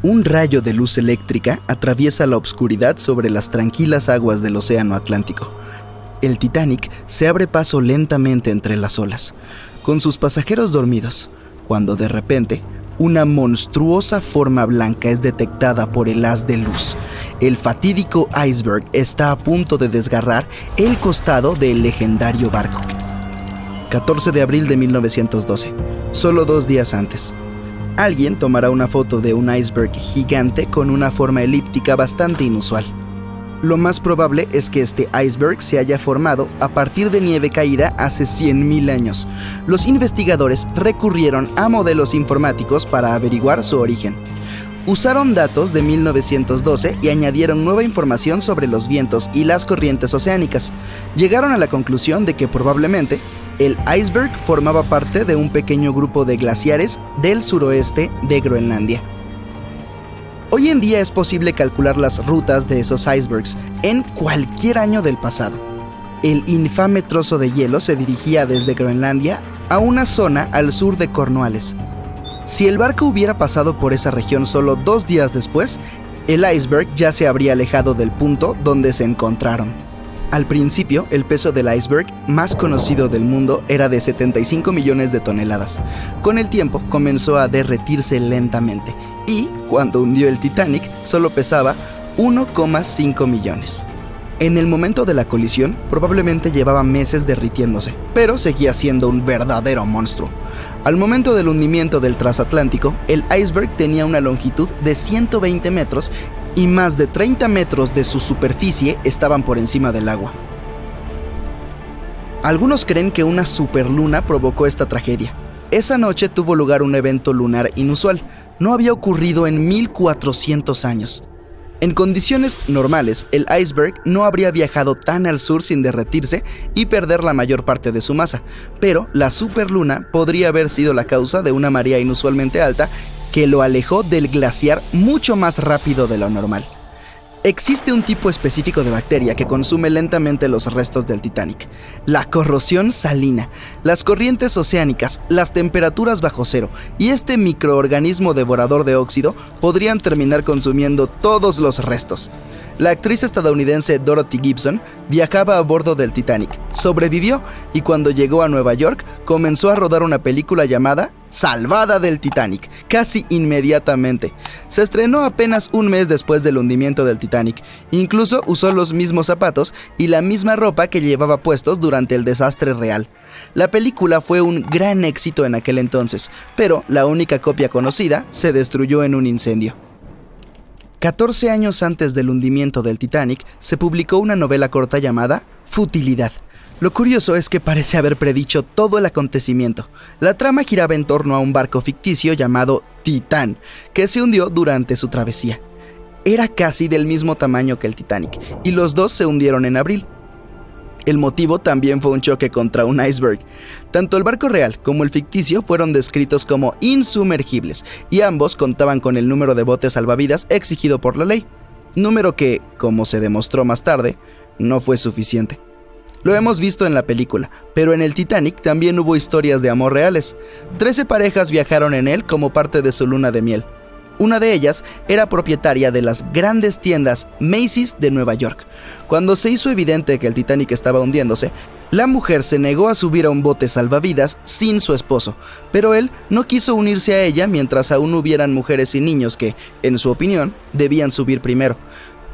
Un rayo de luz eléctrica atraviesa la oscuridad sobre las tranquilas aguas del Océano Atlántico. El Titanic se abre paso lentamente entre las olas, con sus pasajeros dormidos, cuando de repente una monstruosa forma blanca es detectada por el haz de luz. El fatídico iceberg está a punto de desgarrar el costado del legendario barco. 14 de abril de 1912, solo 2 días antes. Alguien tomará una foto de un iceberg gigante con una forma elíptica bastante inusual. Lo más probable es que este iceberg se haya formado a partir de nieve caída hace 100.000 años. Los investigadores recurrieron a modelos informáticos para averiguar su origen. Usaron datos de 1912 y añadieron nueva información sobre los vientos y las corrientes oceánicas. Llegaron a la conclusión de que probablemente el iceberg formaba parte de un pequeño grupo de glaciares del suroeste de Groenlandia. Hoy en día es posible calcular las rutas de esos icebergs en cualquier año del pasado. El infame trozo de hielo se dirigía desde Groenlandia a una zona al sur de Cornualles. Si el barco hubiera pasado por esa región solo 2 días después, el iceberg ya se habría alejado del punto donde se encontraron. Al principio, el peso del iceberg más conocido del mundo era de 75 millones de toneladas. Con el tiempo, comenzó a derretirse lentamente y, cuando hundió el Titanic, solo pesaba 1,5 millones. En el momento de la colisión, probablemente llevaba meses derritiéndose, pero seguía siendo un verdadero monstruo. Al momento del hundimiento del transatlántico, el iceberg tenía una longitud de 120 metros y más de 30 metros de su superficie estaban por encima del agua. Algunos creen que una superluna provocó esta tragedia. Esa noche tuvo lugar un evento lunar inusual. No había ocurrido en 1400 años. En condiciones normales, el iceberg no habría viajado tan al sur sin derretirse y perder la mayor parte de su masa, pero la superluna podría haber sido la causa de una marea inusualmente alta que lo alejó del glaciar mucho más rápido de lo normal. Existe un tipo específico de bacteria que consume lentamente los restos del Titanic: la corrosión salina, las corrientes oceánicas, las temperaturas bajo cero y este microorganismo devorador de óxido podrían terminar consumiendo todos los restos. La actriz estadounidense Dorothy Gibson viajaba a bordo del Titanic, sobrevivió y cuando llegó a Nueva York comenzó a rodar una película llamada Salvada del Titanic, casi inmediatamente. Se estrenó apenas un mes después del hundimiento del Titanic. Incluso usó los mismos zapatos y la misma ropa que llevaba puestos durante el desastre real. La película fue un gran éxito en aquel entonces, pero la única copia conocida se destruyó en un incendio. 14 años antes del hundimiento del Titanic, se publicó una novela corta llamada Futilidad. Lo curioso es que parece haber predicho todo el acontecimiento. La trama giraba en torno a un barco ficticio llamado Titán, que se hundió durante su travesía. Era casi del mismo tamaño que el Titanic, y los dos se hundieron en abril. El motivo también fue un choque contra un iceberg. Tanto el barco real como el ficticio fueron descritos como insumergibles, y ambos contaban con el número de botes salvavidas exigido por la ley. Número que, como se demostró más tarde, no fue suficiente. Lo hemos visto en la película, pero en el Titanic también hubo historias de amor reales. 13 parejas viajaron en él como parte de su luna de miel. Una de ellas era propietaria de las grandes tiendas Macy's de Nueva York. Cuando se hizo evidente que el Titanic estaba hundiéndose, la mujer se negó a subir a un bote salvavidas sin su esposo, pero él no quiso unirse a ella mientras aún hubieran mujeres y niños que, en su opinión, debían subir primero.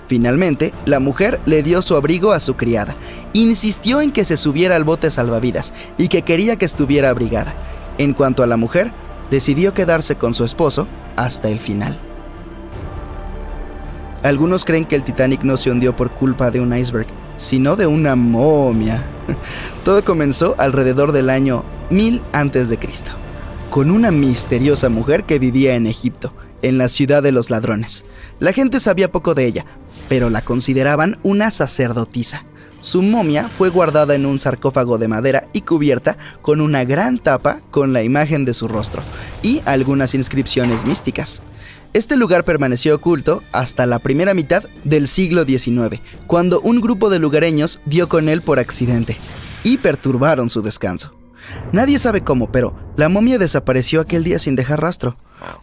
Finalmente, la mujer le dio su abrigo a su criada. Insistió en que se subiera al bote salvavidas y que quería que estuviera abrigada. En cuanto a la mujer, decidió quedarse con su esposo hasta el final. Algunos creen que el Titanic no se hundió por culpa de un iceberg, sino de una momia. Todo comenzó alrededor del año 1000 a.C., con una misteriosa mujer que vivía en Egipto, en la ciudad de los ladrones. La gente sabía poco de ella, pero la consideraban una sacerdotisa. Su momia fue guardada en un sarcófago de madera y cubierta con una gran tapa con la imagen de su rostro y algunas inscripciones místicas. Este lugar permaneció oculto hasta la primera mitad del siglo XIX, cuando un grupo de lugareños dio con él por accidente y perturbaron su descanso. Nadie sabe cómo, pero la momia desapareció aquel día sin dejar rastro.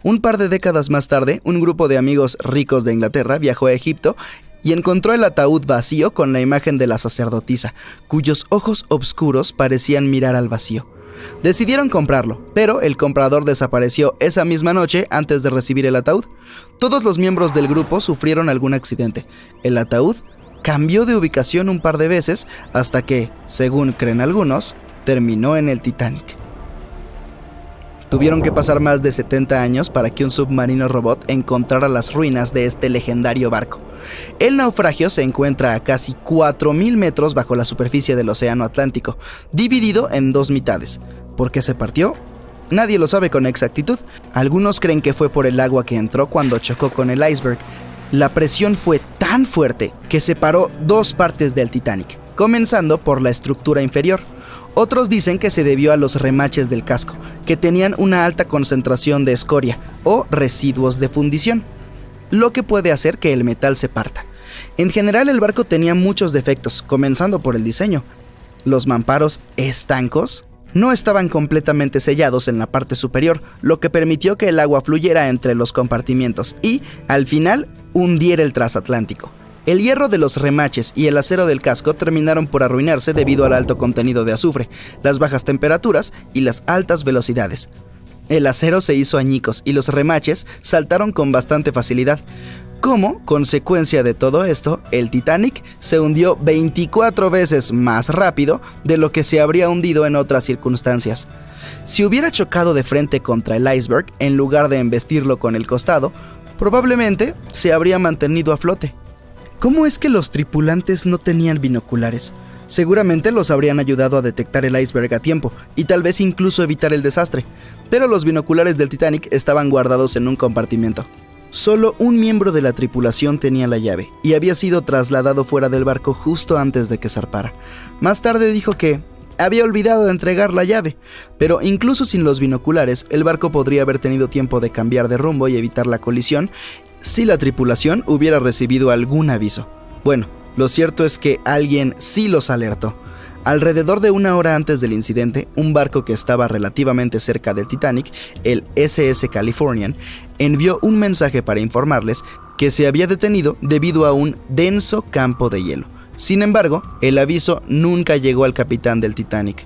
Un par de décadas más tarde, un grupo de amigos ricos de Inglaterra viajó a Egipto y encontró el ataúd vacío con la imagen de la sacerdotisa, cuyos ojos oscuros parecían mirar al vacío. Decidieron comprarlo, pero el comprador desapareció esa misma noche antes de recibir el ataúd. Todos los miembros del grupo sufrieron algún accidente. El ataúd cambió de ubicación un par de veces hasta que, según creen algunos, terminó en el Titanic. Tuvieron que pasar más de 70 años para que un submarino robot encontrara las ruinas de este legendario barco. El naufragio se encuentra a casi 4.000 metros bajo la superficie del Océano Atlántico, dividido en dos mitades. ¿Por qué se partió? Nadie lo sabe con exactitud. Algunos creen que fue por el agua que entró cuando chocó con el iceberg. La presión fue tan fuerte que separó dos partes del Titanic, comenzando por la estructura inferior. Otros dicen que se debió a los remaches del casco, que tenían una alta concentración de escoria o residuos de fundición, lo que puede hacer que el metal se parta. En general, el barco tenía muchos defectos, comenzando por el diseño. Los mamparos estancos no estaban completamente sellados en la parte superior, lo que permitió que el agua fluyera entre los compartimientos y, al final, hundiera el transatlántico. El hierro de los remaches y el acero del casco terminaron por arruinarse debido al alto contenido de azufre, las bajas temperaturas y las altas velocidades. El acero se hizo añicos y los remaches saltaron con bastante facilidad. Como consecuencia de todo esto, el Titanic se hundió 24 veces más rápido de lo que se habría hundido en otras circunstancias. Si hubiera chocado de frente contra el iceberg en lugar de embestirlo con el costado, probablemente se habría mantenido a flote. ¿Cómo es que los tripulantes no tenían binoculares? Seguramente los habrían ayudado a detectar el iceberg a tiempo y tal vez incluso evitar el desastre, pero los binoculares del Titanic estaban guardados en un compartimento. Solo un miembro de la tripulación tenía la llave y había sido trasladado fuera del barco justo antes de que zarpara. Más tarde dijo que había olvidado de entregar la llave, pero incluso sin los binoculares, el barco podría haber tenido tiempo de cambiar de rumbo y evitar la colisión si la tripulación hubiera recibido algún aviso. Bueno, lo cierto es que alguien sí los alertó. Alrededor de una hora antes del incidente, un barco que estaba relativamente cerca del Titanic, el SS Californian, envió un mensaje para informarles que se había detenido debido a un denso campo de hielo. Sin embargo, el aviso nunca llegó al capitán del Titanic.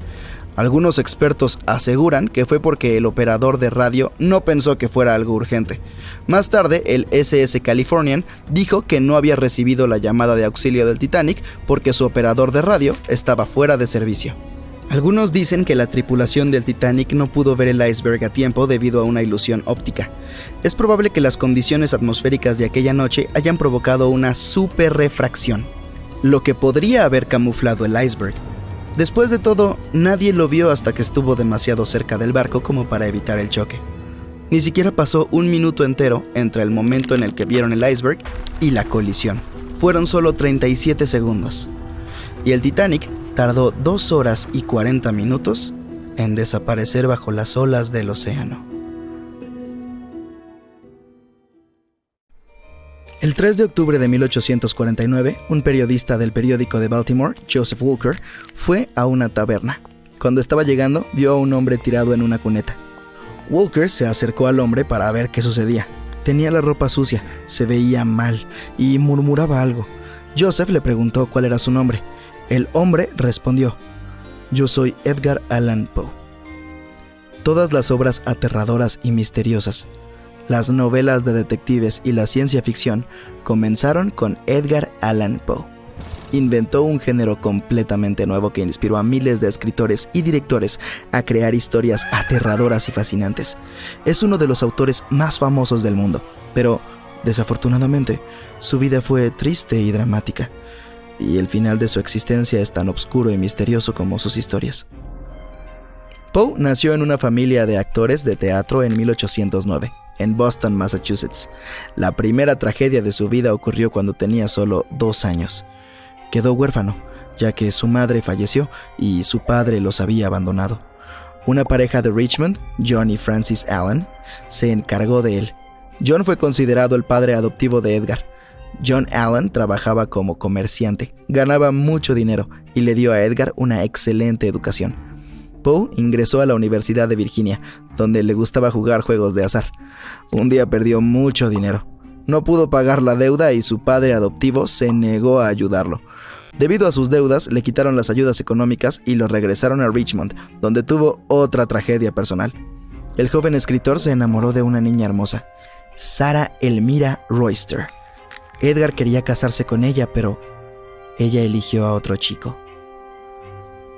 Algunos expertos aseguran que fue porque el operador de radio no pensó que fuera algo urgente. Más tarde, el SS Californian dijo que no había recibido la llamada de auxilio del Titanic porque su operador de radio estaba fuera de servicio. Algunos dicen que la tripulación del Titanic no pudo ver el iceberg a tiempo debido a una ilusión óptica. Es probable que las condiciones atmosféricas de aquella noche hayan provocado una superrefracción, lo que podría haber camuflado el iceberg. Después de todo, nadie lo vio hasta que estuvo demasiado cerca del barco como para evitar el choque. Ni siquiera pasó un minuto entero entre el momento en el que vieron el iceberg y la colisión. Fueron solo 37 segundos. Y el Titanic tardó 2 horas y 40 minutos en desaparecer bajo las olas del océano. El 3 de octubre de 1849, un periodista del periódico de Baltimore, Joseph Walker, fue a una taberna. Cuando estaba llegando, vio a un hombre tirado en una cuneta. Walker se acercó al hombre para ver qué sucedía. Tenía la ropa sucia, se veía mal y murmuraba algo. Joseph le preguntó cuál era su nombre. El hombre respondió: «Yo soy Edgar Allan Poe». Todas las obras aterradoras y misteriosas, las novelas de detectives y la ciencia ficción comenzaron con Edgar Allan Poe. Inventó un género completamente nuevo que inspiró a miles de escritores y directores a crear historias aterradoras y fascinantes. Es uno de los autores más famosos del mundo, pero desafortunadamente su vida fue triste y dramática, y el final de su existencia es tan oscuro y misterioso como sus historias. Poe nació en una familia de actores de teatro en 1809. En Boston, Massachusetts. La primera tragedia de su vida ocurrió cuando tenía solo 2 años. Quedó huérfano, ya que su madre falleció y su padre los había abandonado. Una pareja de Richmond, John y Frances Allan, se encargó de él. John fue considerado el padre adoptivo de Edgar. John Allan trabajaba como comerciante, ganaba mucho dinero y le dio a Edgar una excelente educación. Poe ingresó a la Universidad de Virginia, donde le gustaba jugar juegos de azar. Un día perdió mucho dinero. No pudo pagar la deuda y su padre adoptivo se negó a ayudarlo. Debido a sus deudas, le quitaron las ayudas económicas y lo regresaron a Richmond, donde tuvo otra tragedia personal. El joven escritor se enamoró de una niña hermosa, Sarah Elmira Royster. Edgar quería casarse con ella, pero ella eligió a otro chico.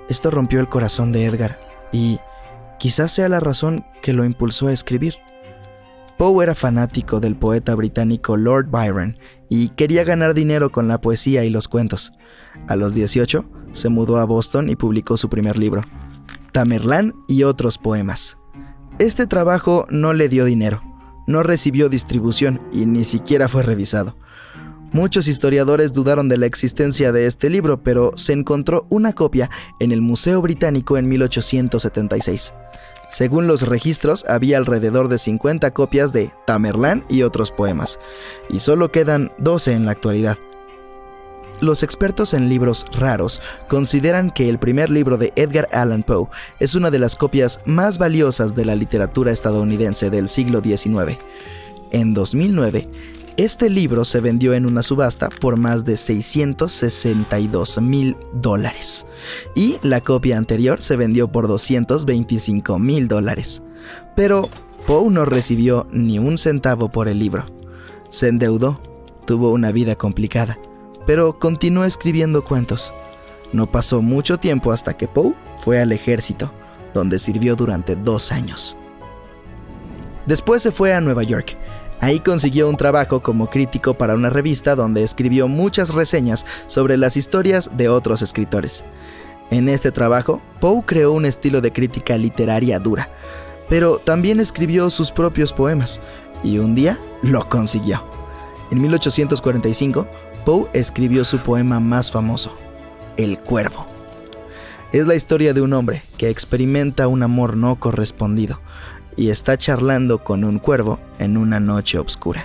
Esto rompió el corazón de Edgar y quizás sea la razón que lo impulsó a escribir. Poe era fanático del poeta británico Lord Byron y quería ganar dinero con la poesía y los cuentos. A los 18, se mudó a Boston y publicó su primer libro, Tamerlán y otros poemas. Este trabajo no le dio dinero, no recibió distribución y ni siquiera fue revisado. Muchos historiadores dudaron de la existencia de este libro, pero se encontró una copia en el Museo Británico en 1876. Según los registros, había alrededor de 50 copias de Tamerlán y otros poemas, y solo quedan 12 en la actualidad. Los expertos en libros raros consideran que el primer libro de Edgar Allan Poe es una de las copias más valiosas de la literatura estadounidense del siglo XIX. En 2009, este libro se vendió en una subasta por más de $662,000 y la copia anterior se vendió por $225,000. Pero Poe no recibió ni un centavo por el libro. Se endeudó, tuvo una vida complicada, pero continuó escribiendo cuentos. No pasó mucho tiempo hasta que Poe fue al ejército, donde sirvió durante 2 años. Después se fue a Nueva York. Ahí consiguió un trabajo como crítico para una revista donde escribió muchas reseñas sobre las historias de otros escritores. En este trabajo, Poe creó un estilo de crítica literaria dura, pero también escribió sus propios poemas, y un día lo consiguió. En 1845, Poe escribió su poema más famoso, El Cuervo. Es la historia de un hombre que experimenta un amor no correspondido y está charlando con un cuervo en una noche oscura.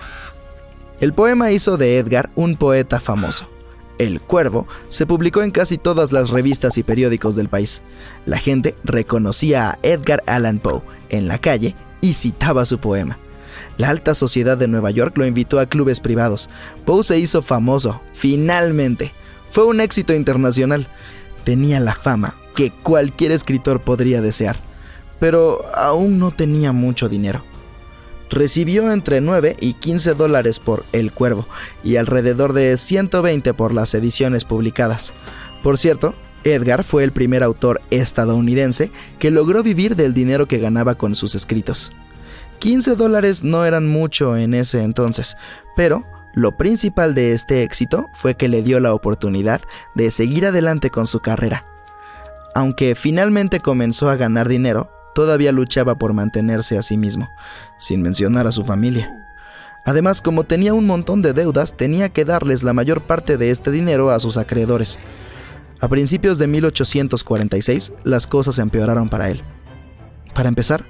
El poema hizo de Edgar un poeta famoso. El Cuervo se publicó en casi todas las revistas y periódicos del país. La gente reconocía a Edgar Allan Poe en la calle y citaba su poema. La alta sociedad de Nueva York lo invitó a clubes privados. Poe se hizo famoso, finalmente. Fue un éxito internacional. Tenía la fama que cualquier escritor podría desear, pero aún no tenía mucho dinero. Recibió entre $9 y $15 por El Cuervo y alrededor de 120 por las ediciones publicadas. Por cierto, Edgar fue el primer autor estadounidense que logró vivir del dinero que ganaba con sus escritos. $15 no eran mucho en ese entonces, pero lo principal de este éxito fue que le dio la oportunidad de seguir adelante con su carrera. Aunque finalmente comenzó a ganar dinero, todavía luchaba por mantenerse a sí mismo, sin mencionar a su familia. Además, como tenía un montón de deudas, tenía que darles la mayor parte de este dinero a sus acreedores. A principios de 1846, las cosas empeoraron para él. Para empezar,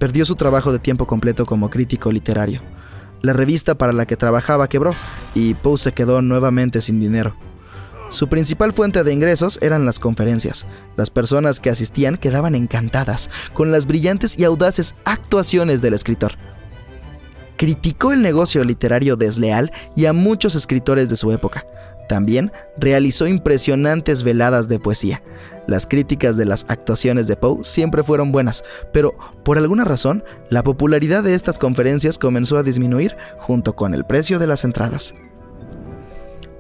perdió su trabajo de tiempo completo como crítico literario. La revista para la que trabajaba quebró y Poe se quedó nuevamente sin dinero. Su principal fuente de ingresos eran las conferencias. Las personas que asistían quedaban encantadas con las brillantes y audaces actuaciones del escritor. Criticó el negocio literario desleal y a muchos escritores de su época. También realizó impresionantes veladas de poesía. Las críticas de las actuaciones de Poe siempre fueron buenas, pero por alguna razón, la popularidad de estas conferencias comenzó a disminuir junto con el precio de las entradas.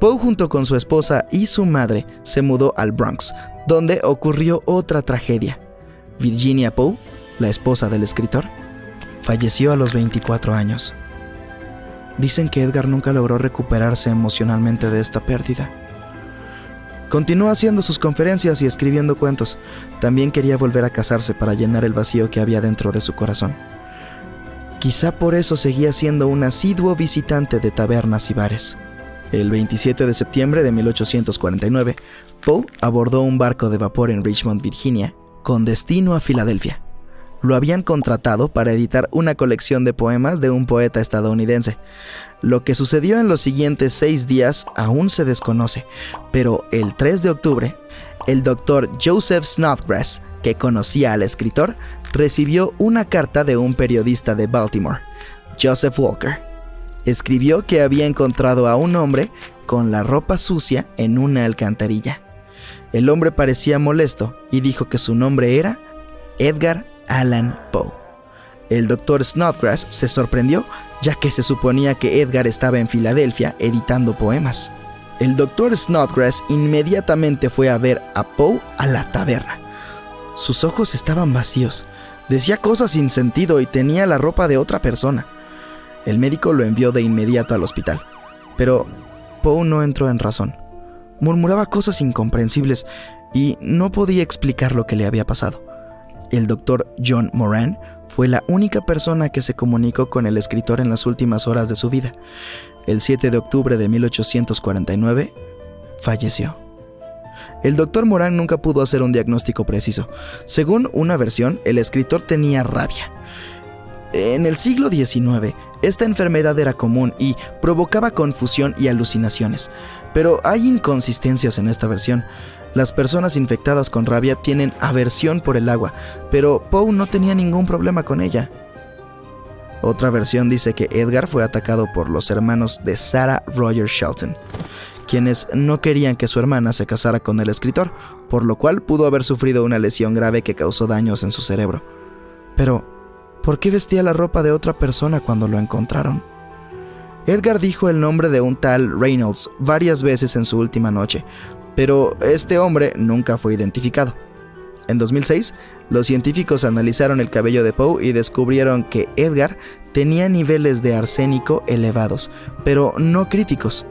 Poe, junto con su esposa y su madre, se mudó al Bronx, donde ocurrió otra tragedia. Virginia Poe, la esposa del escritor, falleció a los 24 años. Dicen que Edgar nunca logró recuperarse emocionalmente de esta pérdida. Continuó haciendo sus conferencias y escribiendo cuentos. También quería volver a casarse para llenar el vacío que había dentro de su corazón. Quizá por eso seguía siendo un asiduo visitante de tabernas y bares. El 27 de septiembre de 1849, Poe abordó un barco de vapor en Richmond, Virginia, con destino a Filadelfia. Lo habían contratado para editar una colección de poemas de un poeta estadounidense. Lo que sucedió en los siguientes 6 días aún se desconoce, pero el 3 de octubre, el doctor Joseph Snodgrass, que conocía al escritor, recibió una carta de un periodista de Baltimore. Joseph Walker. Escribió que había encontrado a un hombre con la ropa sucia en una alcantarilla. El hombre parecía molesto y dijo que su nombre era Edgar Allan Poe. El doctor Snodgrass se sorprendió, ya que se suponía que Edgar estaba en Filadelfia editando poemas. El doctor Snodgrass inmediatamente fue a ver a Poe a la taberna. Sus ojos estaban vacíos, decía cosas sin sentido y tenía la ropa de otra persona. El médico lo envió de inmediato al hospital, pero Poe no entró en razón. Murmuraba cosas incomprensibles y no podía explicar lo que le había pasado. El doctor John Moran fue la única persona que se comunicó con el escritor en las últimas horas de su vida. El 7 de octubre de 1849, falleció. El doctor Moran nunca pudo hacer un diagnóstico preciso. Según una versión, el escritor tenía rabia. En el siglo XIX, esta enfermedad era común y provocaba confusión y alucinaciones. Pero hay inconsistencias en esta versión. Las personas infectadas con rabia tienen aversión por el agua, pero Poe no tenía ningún problema con ella. Otra versión dice que Edgar fue atacado por los hermanos de Sarah Roger Shelton, quienes no querían que su hermana se casara con el escritor, por lo cual pudo haber sufrido una lesión grave que causó daños en su cerebro. Pero, ¿por qué vestía la ropa de otra persona cuando lo encontraron? Edgar dijo el nombre de un tal Reynolds varias veces en su última noche, pero este hombre nunca fue identificado. En 2006, los científicos analizaron el cabello de Poe y descubrieron que Edgar tenía niveles de arsénico elevados, pero no críticos.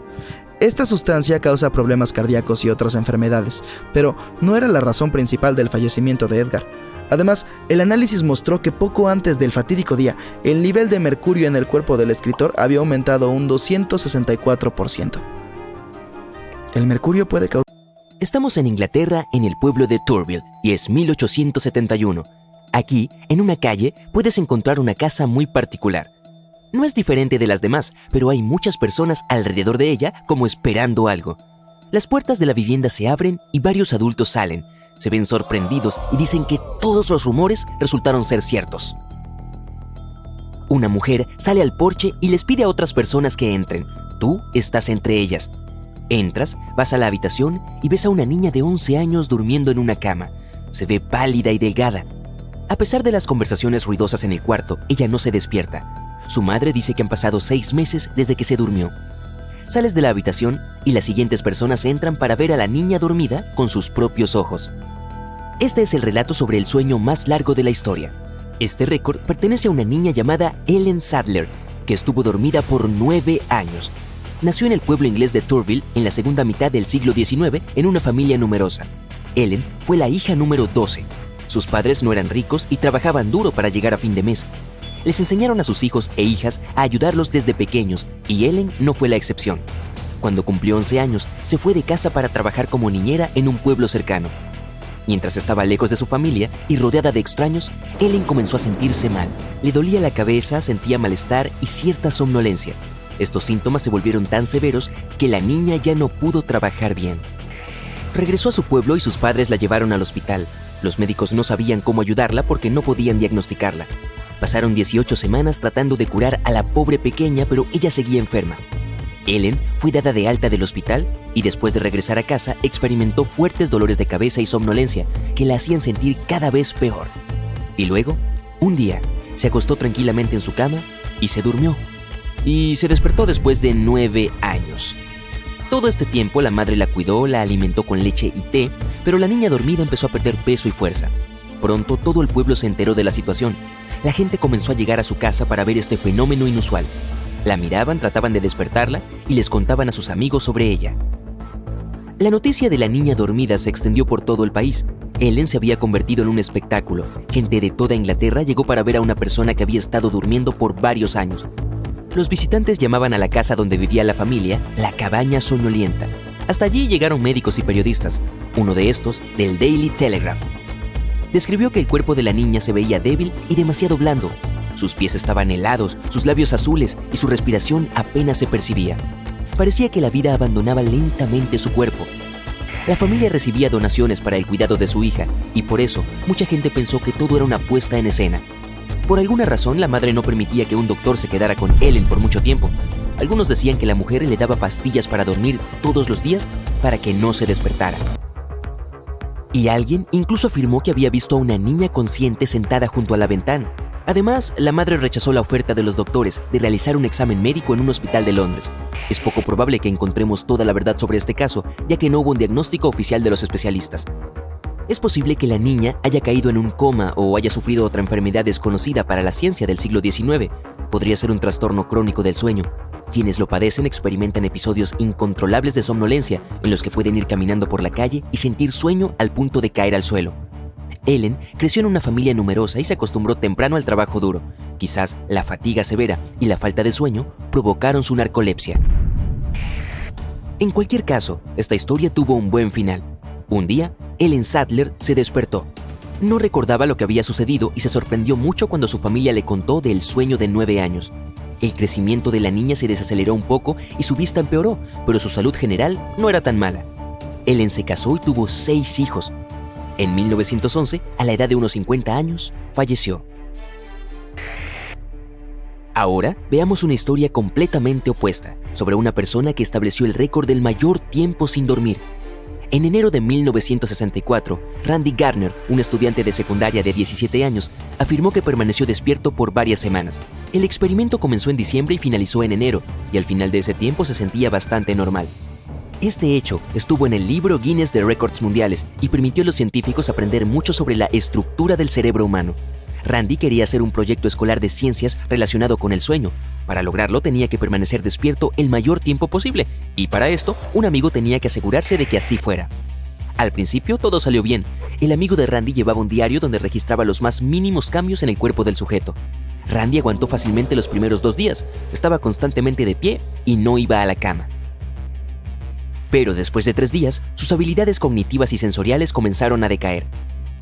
Esta sustancia causa problemas cardíacos y otras enfermedades, pero no era la razón principal del fallecimiento de Edgar. Además, el análisis mostró que poco antes del fatídico día, el nivel de mercurio en el cuerpo del escritor había aumentado un 264%. El mercurio puede causar... Estamos en Inglaterra, en el pueblo de Turville, y es 1871. Aquí, en una calle, puedes encontrar una casa muy particular. No es diferente de las demás, pero hay muchas personas alrededor de ella como esperando algo. Las puertas de la vivienda se abren y varios adultos salen. Se ven sorprendidos y dicen que todos los rumores resultaron ser ciertos. Una mujer sale al porche y les pide a otras personas que entren. Tú estás entre ellas. Entras, vas a la habitación y ves a una niña de 11 años durmiendo en una cama. Se ve pálida y delgada. A pesar de las conversaciones ruidosas en el cuarto, ella no se despierta. Su madre dice que han pasado 6 meses desde que se durmió. Sales de la habitación y las siguientes personas entran para ver a la niña dormida con sus propios ojos. Este es el relato sobre el sueño más largo de la historia. Este récord pertenece a una niña llamada Ellen Sadler, que estuvo dormida por 9 años. Nació en el pueblo inglés de Turville en la segunda mitad del siglo XIX en una familia numerosa. Ellen fue la hija número 12. Sus padres no eran ricos y trabajaban duro para llegar a fin de mes. Les enseñaron a sus hijos e hijas a ayudarlos desde pequeños y Ellen no fue la excepción. Cuando cumplió 11 años, se fue de casa para trabajar como niñera en un pueblo cercano. Mientras estaba lejos de su familia y rodeada de extraños, Ellen comenzó a sentirse mal. Le dolía la cabeza, sentía malestar y cierta somnolencia. Estos síntomas se volvieron tan severos que la niña ya no pudo trabajar bien. Regresó a su pueblo y sus padres la llevaron al hospital. Los médicos no sabían cómo ayudarla porque no podían diagnosticarla. Pasaron 18 semanas tratando de curar a la pobre pequeña, pero ella seguía enferma. Ellen fue dada de alta del hospital y después de regresar a casa experimentó fuertes dolores de cabeza y somnolencia que la hacían sentir cada vez peor. Y luego, un día, se acostó tranquilamente en su cama y se durmió. Y se despertó después de 9 años. Todo este tiempo la madre la cuidó, la alimentó con leche y té, pero la niña dormida empezó a perder peso y fuerza. Pronto todo el pueblo se enteró de la situación. La gente comenzó a llegar a su casa para ver este fenómeno inusual. La miraban, trataban de despertarla y les contaban a sus amigos sobre ella. La noticia de la niña dormida se extendió por todo el país. Ellen se había convertido en un espectáculo. Gente de toda Inglaterra llegó para ver a una persona que había estado durmiendo por varios años. Los visitantes llamaban a la casa donde vivía la familia la cabaña soñolienta. Hasta allí llegaron médicos y periodistas, uno de estos del Daily Telegraph. Describió que el cuerpo de la niña se veía débil y demasiado blando. Sus pies estaban helados, sus labios azules y su respiración apenas se percibía. Parecía que la vida abandonaba lentamente su cuerpo. La familia recibía donaciones para el cuidado de su hija y por eso mucha gente pensó que todo era una puesta en escena. Por alguna razón, la madre no permitía que un doctor se quedara con Ellen por mucho tiempo. Algunos decían que la mujer le daba pastillas para dormir todos los días para que no se despertara. Y alguien incluso afirmó que había visto a una niña consciente sentada junto a la ventana. Además, la madre rechazó la oferta de los doctores de realizar un examen médico en un hospital de Londres. Es poco probable que encontremos toda la verdad sobre este caso, ya que no hubo un diagnóstico oficial de los especialistas. Es posible que la niña haya caído en un coma o haya sufrido otra enfermedad desconocida para la ciencia del siglo XIX. Podría ser un trastorno crónico del sueño. Quienes lo padecen experimentan episodios incontrolables de somnolencia en los que pueden ir caminando por la calle y sentir sueño al punto de caer al suelo. Ellen creció en una familia numerosa y se acostumbró temprano al trabajo duro. Quizás la fatiga severa y la falta de sueño provocaron su narcolepsia. En cualquier caso, esta historia tuvo un buen final. Un día, Ellen Sattler se despertó. No recordaba lo que había sucedido y se sorprendió mucho cuando su familia le contó del sueño de 9 años. El crecimiento de la niña se desaceleró un poco y su vista empeoró, pero su salud general no era tan mala. Ellen se casó y tuvo 6 hijos. En 1911, a la edad de unos 50 años, falleció. Ahora veamos una historia completamente opuesta, sobre una persona que estableció el récord del mayor tiempo sin dormir. En enero de 1964, Randy Gardner, un estudiante de secundaria de 17 años, afirmó que permaneció despierto por varias semanas. El experimento comenzó en diciembre y finalizó en enero, y al final de ese tiempo se sentía bastante normal. Este hecho estuvo en el libro Guinness de Récords Mundiales y permitió a los científicos aprender mucho sobre la estructura del cerebro humano. Randy quería hacer un proyecto escolar de ciencias relacionado con el sueño. Para lograrlo tenía que permanecer despierto el mayor tiempo posible, y para esto un amigo tenía que asegurarse de que así fuera. Al principio todo salió bien. El amigo de Randy llevaba un diario donde registraba los más mínimos cambios en el cuerpo del sujeto. Randy aguantó fácilmente los primeros 2 días, estaba constantemente de pie y no iba a la cama. Pero después de 3 días, sus habilidades cognitivas y sensoriales comenzaron a decaer.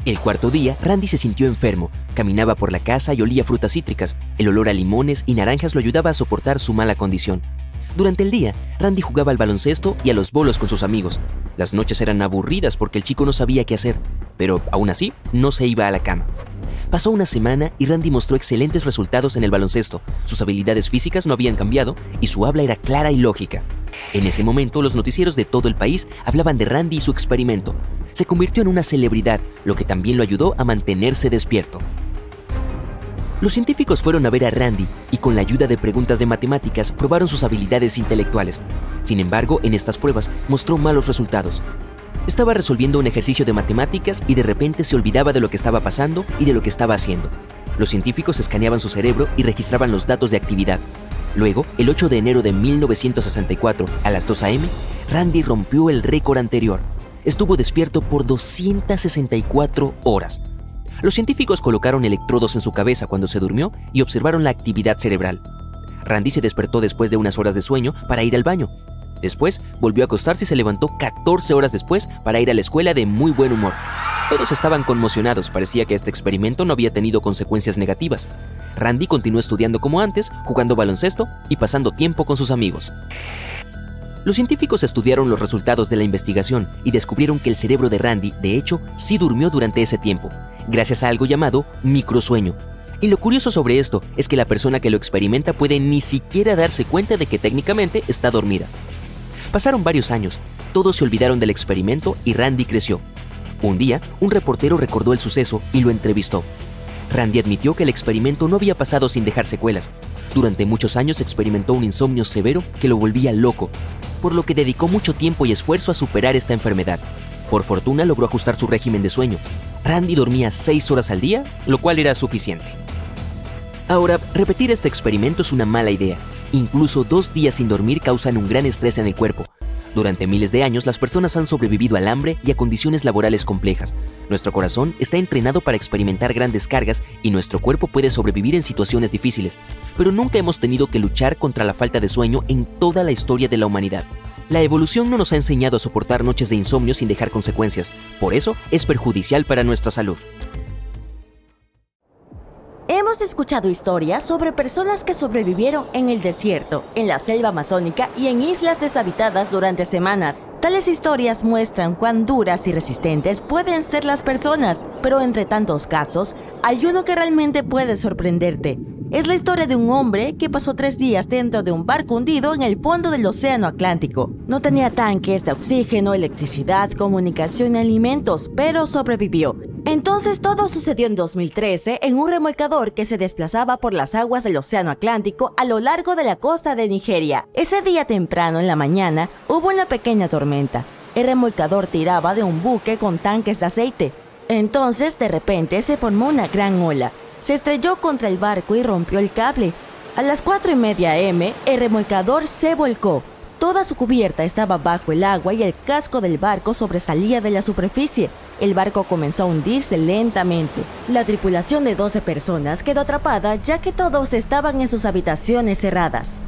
El 4.º día, Randy se sintió enfermo, caminaba por la casa y olía frutas cítricas. El olor a limones y naranjas lo ayudaba a soportar su mala condición. Durante el día, Randy jugaba al baloncesto y a los bolos con sus amigos. Las noches eran aburridas porque el chico no sabía qué hacer, pero aún así no se iba a la cama. Pasó una semana y Randy mostró excelentes resultados en el baloncesto. Sus habilidades físicas no habían cambiado y su habla era clara y lógica. En ese momento, los noticieros de todo el país hablaban de Randy y su experimento. Se convirtió en una celebridad, lo que también lo ayudó a mantenerse despierto. Los científicos fueron a ver a Randy y con la ayuda de preguntas de matemáticas probaron sus habilidades intelectuales. Sin embargo, en estas pruebas mostró malos resultados. Estaba resolviendo un ejercicio de matemáticas y de repente se olvidaba de lo que estaba pasando y de lo que estaba haciendo. Los científicos escaneaban su cerebro y registraban los datos de actividad. Luego, el 8 de enero de 1964, a las 2 a.m., Randy rompió el récord anterior. Estuvo despierto por 264 horas. Los científicos colocaron electrodos en su cabeza cuando se durmió y observaron la actividad cerebral. Randy se despertó después de unas horas de sueño para ir al baño. Después, volvió a acostarse y se levantó 14 horas después para ir a la escuela de muy buen humor. Todos estaban conmocionados, parecía que este experimento no había tenido consecuencias negativas. Randy continuó estudiando como antes, jugando baloncesto y pasando tiempo con sus amigos. Los científicos estudiaron los resultados de la investigación y descubrieron que el cerebro de Randy, de hecho, sí durmió durante ese tiempo, gracias a algo llamado microsueño. Y lo curioso sobre esto es que la persona que lo experimenta puede ni siquiera darse cuenta de que técnicamente está dormida. Pasaron varios años, todos se olvidaron del experimento y Randy creció. Un día, un reportero recordó el suceso y lo entrevistó. Randy admitió que el experimento no había pasado sin dejar secuelas. Durante muchos años experimentó un insomnio severo que lo volvía loco, por lo que dedicó mucho tiempo y esfuerzo a superar esta enfermedad. Por fortuna logró ajustar su régimen de sueño. Randy dormía 6 horas al día, lo cual era suficiente. Ahora, repetir este experimento es una mala idea. Incluso 2 días sin dormir causan un gran estrés en el cuerpo. Durante miles de años, las personas han sobrevivido al hambre y a condiciones laborales complejas. Nuestro corazón está entrenado para experimentar grandes cargas y nuestro cuerpo puede sobrevivir en situaciones difíciles, pero nunca hemos tenido que luchar contra la falta de sueño en toda la historia de la humanidad. La evolución no nos ha enseñado a soportar noches de insomnio sin dejar consecuencias, por eso es perjudicial para nuestra salud. Hemos escuchado historias sobre personas que sobrevivieron en el desierto, en la selva amazónica y en islas deshabitadas durante semanas. Tales historias muestran cuán duras y resistentes pueden ser las personas, pero entre tantos casos, hay uno que realmente puede sorprenderte. Es la historia de un hombre que pasó 3 días dentro de un barco hundido en el fondo del océano Atlántico. No tenía tanques de oxígeno, electricidad, comunicación y alimentos, pero sobrevivió. Entonces todo sucedió en 2013 en un remolcador que se desplazaba por las aguas del océano Atlántico a lo largo de la costa de Nigeria. Ese día temprano en la mañana hubo una pequeña tormenta. El remolcador tiraba de un buque con tanques de aceite. Entonces de repente se formó una gran ola. Se estrelló contra el barco y rompió el cable. A las 4:30 am, el remolcador se volcó. Toda su cubierta estaba bajo el agua y el casco del barco sobresalía de la superficie. El barco comenzó a hundirse lentamente. La tripulación de 12 personas quedó atrapada ya que todos estaban en sus habitaciones cerradas.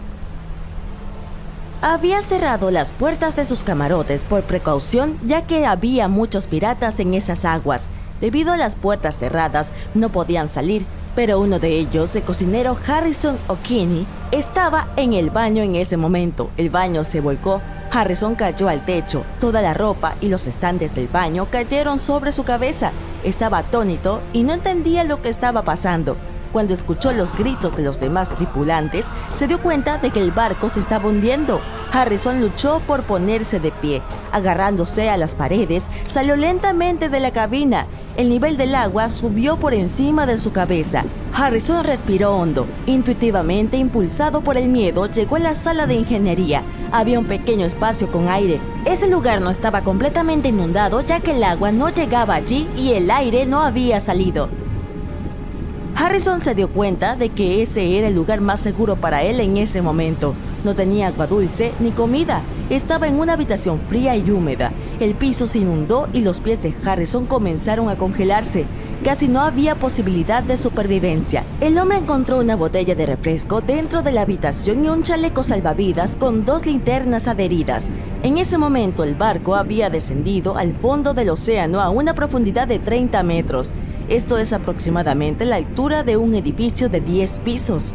Habían cerrado las puertas de sus camarotes por precaución ya que había muchos piratas en esas aguas. Debido a las puertas cerradas, no podían salir, pero uno de ellos, el cocinero Harrison O'Kinney, estaba en el baño en ese momento. El baño se volcó, Harrison cayó al techo, toda la ropa y los estantes del baño cayeron sobre su cabeza. Estaba atónito y no entendía lo que estaba pasando. Cuando escuchó los gritos de los demás tripulantes, se dio cuenta de que el barco se estaba hundiendo. Harrison luchó por ponerse de pie. Agarrándose a las paredes, salió lentamente de la cabina. El nivel del agua subió por encima de su cabeza. Harrison respiró hondo. Intuitivamente, impulsado por el miedo, llegó a la sala de ingeniería. Había un pequeño espacio con aire. Ese lugar no estaba completamente inundado, ya que el agua no llegaba allí y el aire no había salido. Harrison se dio cuenta de que ese era el lugar más seguro para él en ese momento. No tenía agua dulce ni comida. Estaba en una habitación fría y húmeda. El piso se inundó y los pies de Harrison comenzaron a congelarse. Casi no había posibilidad de supervivencia. El hombre encontró una botella de refresco dentro de la habitación y un chaleco salvavidas con 2 linternas adheridas. En ese momento el barco había descendido al fondo del océano a una profundidad de 30 metros. Esto es aproximadamente la altura de un edificio de 10 pisos.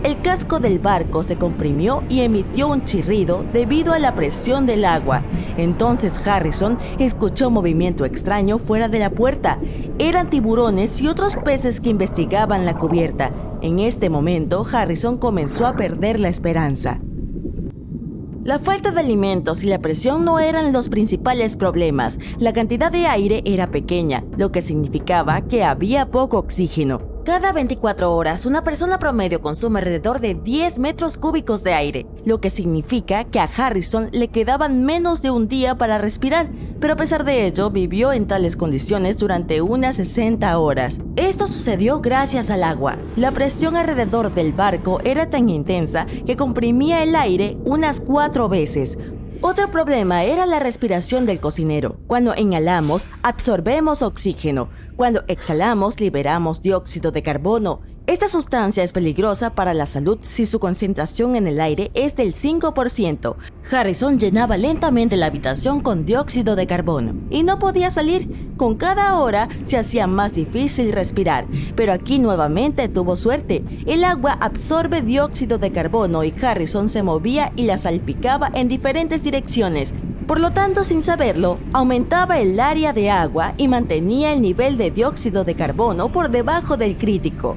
El casco del barco se comprimió y emitió un chirrido debido a la presión del agua. Entonces Harrison escuchó movimiento extraño fuera de la puerta. Eran tiburones y otros peces que investigaban la cubierta. En este momento, Harrison comenzó a perder la esperanza. La falta de alimentos y la presión no eran los principales problemas. La cantidad de aire era pequeña, lo que significaba que había poco oxígeno. Cada 24 horas, una persona promedio consume alrededor de 10 metros cúbicos de aire, lo que significa que a Harrison le quedaban menos de un día para respirar, pero a pesar de ello, vivió en tales condiciones durante unas 60 horas. Esto sucedió gracias al agua. La presión alrededor del barco era tan intensa que comprimía el aire unas 4 veces. Otro problema era la respiración del cocinero. Cuando inhalamos, absorbemos oxígeno. Cuando exhalamos, liberamos dióxido de carbono. Esta sustancia es peligrosa para la salud si su concentración en el aire es del 5%. Harrison llenaba lentamente la habitación con dióxido de carbono y no podía salir. Con cada hora se hacía más difícil respirar, pero aquí nuevamente tuvo suerte. El agua absorbe dióxido de carbono y Harrison se movía y la salpicaba en diferentes direcciones. Por lo tanto, sin saberlo, aumentaba el área de agua y mantenía el nivel de dióxido de carbono por debajo del crítico.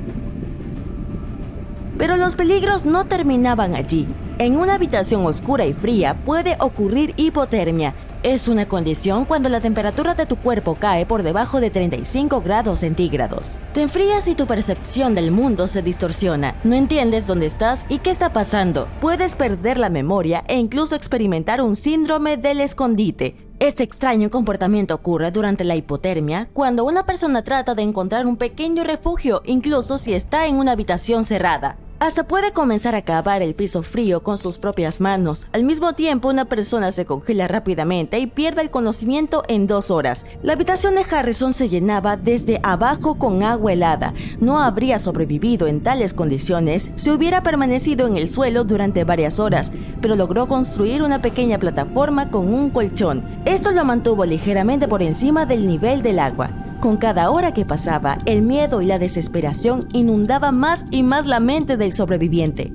Pero los peligros no terminaban allí. En una habitación oscura y fría puede ocurrir hipotermia. Es una condición cuando la temperatura de tu cuerpo cae por debajo de 35 grados centígrados. Te enfrías y tu percepción del mundo se distorsiona. No entiendes dónde estás y qué está pasando. Puedes perder la memoria e incluso experimentar un síndrome del escondite. Este extraño comportamiento ocurre durante la hipotermia cuando una persona trata de encontrar un pequeño refugio, incluso si está en una habitación cerrada. Hasta puede comenzar a cavar el piso frío con sus propias manos. Al mismo tiempo, una persona se congela rápidamente y pierde el conocimiento en 2 horas. La habitación de Harrison se llenaba desde abajo con agua helada. No habría sobrevivido en tales condiciones si hubiera permanecido en el suelo durante varias horas, pero logró construir una pequeña plataforma con un colchón. Esto lo mantuvo ligeramente por encima del nivel del agua. Con cada hora que pasaba, el miedo y la desesperación inundaban más y más la mente del sobreviviente.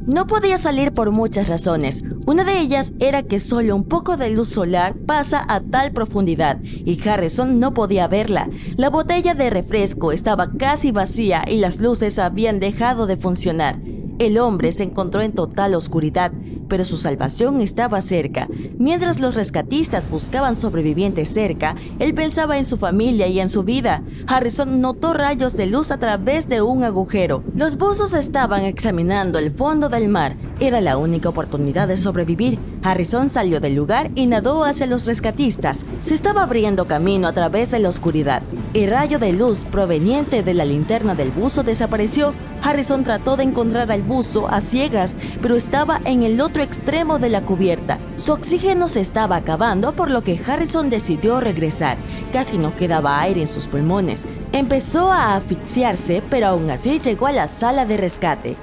No podía salir por muchas razones. Una de ellas era que solo un poco de luz solar pasa a tal profundidad y Harrison no podía verla. La botella de refresco estaba casi vacía y las luces habían dejado de funcionar. El hombre se encontró en total oscuridad, pero su salvación estaba cerca. Mientras los rescatistas buscaban sobrevivientes cerca, él pensaba en su familia y en su vida. Harrison notó rayos de luz a través de un agujero. Los buzos estaban examinando el fondo del mar. Era la única oportunidad de sobrevivir. Harrison salió del lugar y nadó hacia los rescatistas. Se estaba abriendo camino a través de la oscuridad. El rayo de luz proveniente de la linterna del buzo desapareció. Harrison trató de encontrar al buzo a ciegas, pero estaba en el otro extremo de la cubierta. Su oxígeno se estaba acabando, por lo que Harrison decidió regresar. Casi no quedaba aire en sus pulmones. Empezó a asfixiarse, pero aún así llegó a la sala de rescate.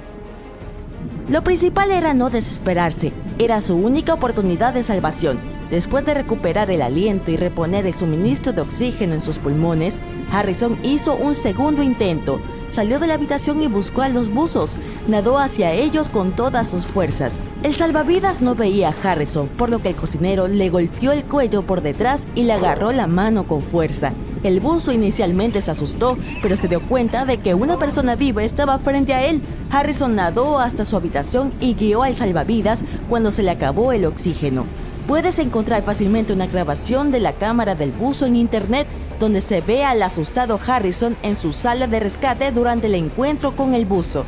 Lo principal era no desesperarse. Era su única oportunidad de salvación. Después de recuperar el aliento y reponer el suministro de oxígeno en sus pulmones, Harrison hizo un segundo intento. Salió de la habitación y buscó a los buzos. Nadó hacia ellos con todas sus fuerzas. El salvavidas no veía a Harrison, por lo que el cocinero le golpeó el cuello por detrás y le agarró la mano con fuerza. El buzo inicialmente se asustó, pero se dio cuenta de que una persona viva estaba frente a él. Harrison nadó hasta su habitación y guió al salvavidas cuando se le acabó el oxígeno. Puedes encontrar fácilmente una grabación de la cámara del buzo en internet, donde se ve al asustado Harrison en su sala de rescate durante el encuentro con el buzo.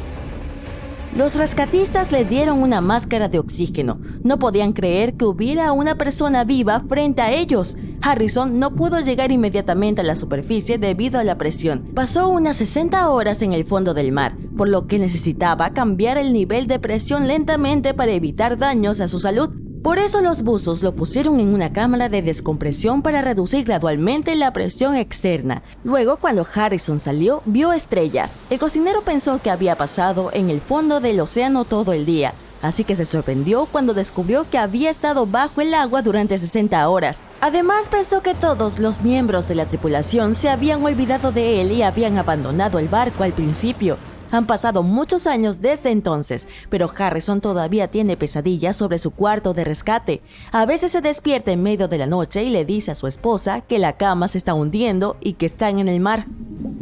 Los rescatistas le dieron una máscara de oxígeno. No podían creer que hubiera una persona viva frente a ellos. Harrison no pudo llegar inmediatamente a la superficie debido a la presión. Pasó unas 60 horas en el fondo del mar, por lo que necesitaba cambiar el nivel de presión lentamente para evitar daños a su salud. Por eso los buzos lo pusieron en una cámara de descompresión para reducir gradualmente la presión externa. Luego, cuando Harrison salió, vio estrellas. El cocinero pensó que había pasado en el fondo del océano todo el día, así que se sorprendió cuando descubrió que había estado bajo el agua durante 60 horas. Además, pensó que todos los miembros de la tripulación se habían olvidado de él y habían abandonado el barco al principio. Han pasado muchos años desde entonces, pero Harrison todavía tiene pesadillas sobre su cuarto de rescate. A veces se despierta en medio de la noche y le dice a su esposa que la cama se está hundiendo y que están en el mar.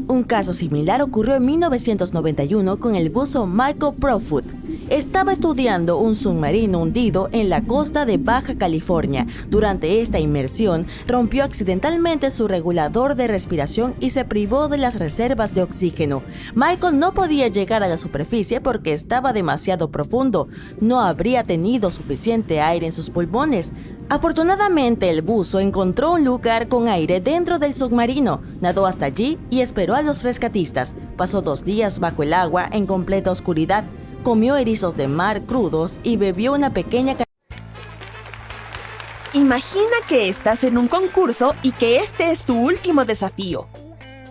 Un caso similar ocurrió en 1991 con el buzo Michael Profoot. Estaba estudiando un submarino hundido en la costa de Baja California. Durante esta inmersión, rompió accidentalmente su regulador de respiración y se privó de las reservas de oxígeno. Michael no podía llegar a la superficie porque estaba demasiado profundo. No habría tenido suficiente aire en sus pulmones. Afortunadamente, el buzo encontró un lugar con aire dentro del submarino, nadó hasta allí y esperó a los rescatistas. Pasó 2 días bajo el agua en completa oscuridad, comió erizos de mar crudos y bebió una pequeña cantidad. Imagina que estás en un concurso y que este es tu último desafío.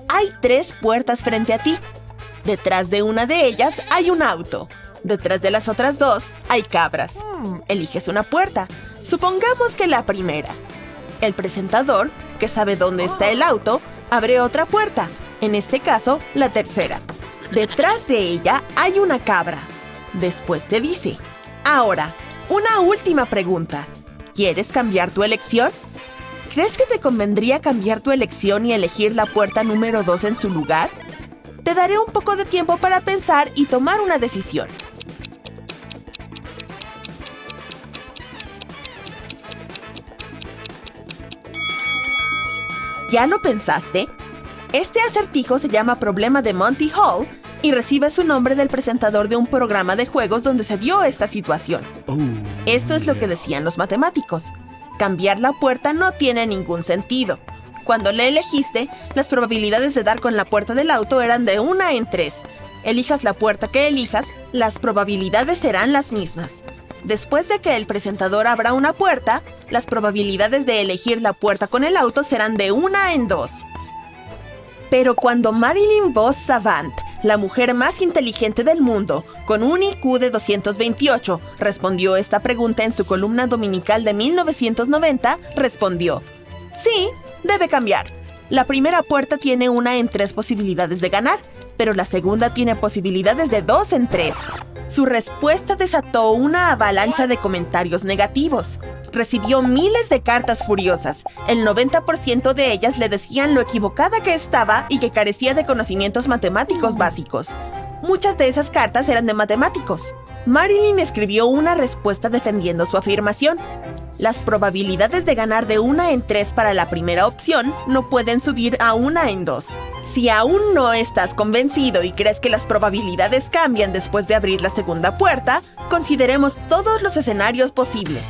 Hay 3 puertas frente a ti. Detrás de una de ellas hay un auto. Detrás de las otras 2 hay cabras. Eliges una puerta. Supongamos que la primera. El presentador, que sabe dónde está el auto, abre otra puerta. En este caso, la tercera. Detrás de ella hay una cabra. Después te dice: ahora, una última pregunta. ¿Quieres cambiar tu elección? ¿Crees que te convendría cambiar tu elección y elegir la puerta número 2 en su lugar? Te daré un poco de tiempo para pensar y tomar una decisión. ¿Ya lo pensaste? Este acertijo se llama Problema de Monty Hall y recibe su nombre del presentador de un programa de juegos donde se vio esta situación. Esto es lo que decían los matemáticos. Cambiar la puerta no tiene ningún sentido. Cuando la elegiste, las probabilidades de dar con la puerta del auto eran de 1 en 3. Elijas la puerta que elijas, las probabilidades serán las mismas. Después de que el presentador abra una puerta, las probabilidades de elegir la puerta con el auto serán de 1 en 2. Pero cuando Marilyn Vos Savant, la mujer más inteligente del mundo, con un IQ de 228, respondió esta pregunta en su columna dominical de 1990, respondió: sí, debe cambiar. La primera puerta tiene 1 en 3 posibilidades de ganar, pero la segunda tiene posibilidades de 2 en 3. Su respuesta desató una avalancha de comentarios negativos. Recibió miles de cartas furiosas. El 90% de ellas le decían lo equivocada que estaba y que carecía de conocimientos matemáticos básicos. Muchas de esas cartas eran de matemáticos. Marilyn escribió una respuesta defendiendo su afirmación. Las probabilidades de ganar de 1 en 3 para la primera opción no pueden subir a 1 en 2. Si aún no estás convencido y crees que las probabilidades cambian después de abrir la segunda puerta, consideremos todos los escenarios posibles.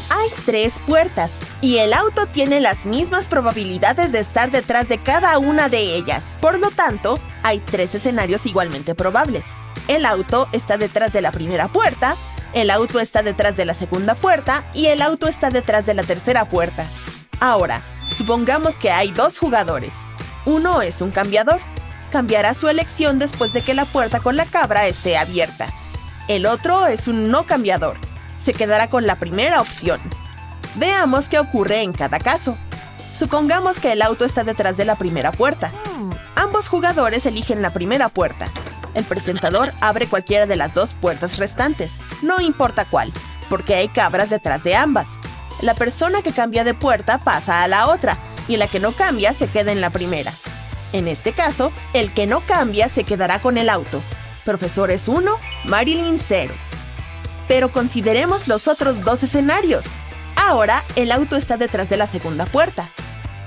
Hay 3 puertas, y el auto tiene las mismas probabilidades de estar detrás de cada una de ellas. Por lo tanto, hay 3 escenarios igualmente probables. El auto está detrás de la primera puerta, el auto está detrás de la segunda puerta y el auto está detrás de la tercera puerta. Ahora, supongamos que hay 2 jugadores. Uno es un cambiador. Cambiará su elección después de que la puerta con la cabra esté abierta. El otro es un no cambiador. Se quedará con la primera opción. Veamos qué ocurre en cada caso. Supongamos que el auto está detrás de la primera puerta. Ambos jugadores eligen la primera puerta. El presentador abre cualquiera de las 2 puertas restantes, no importa cuál, porque hay cabras detrás de ambas. La persona que cambia de puerta pasa a la otra, y la que no cambia se queda en la primera. En este caso, el que no cambia se quedará con el auto. Profesores 1, Marilyn 0. Pero consideremos los otros 2 escenarios. Ahora, el auto está detrás de la segunda puerta.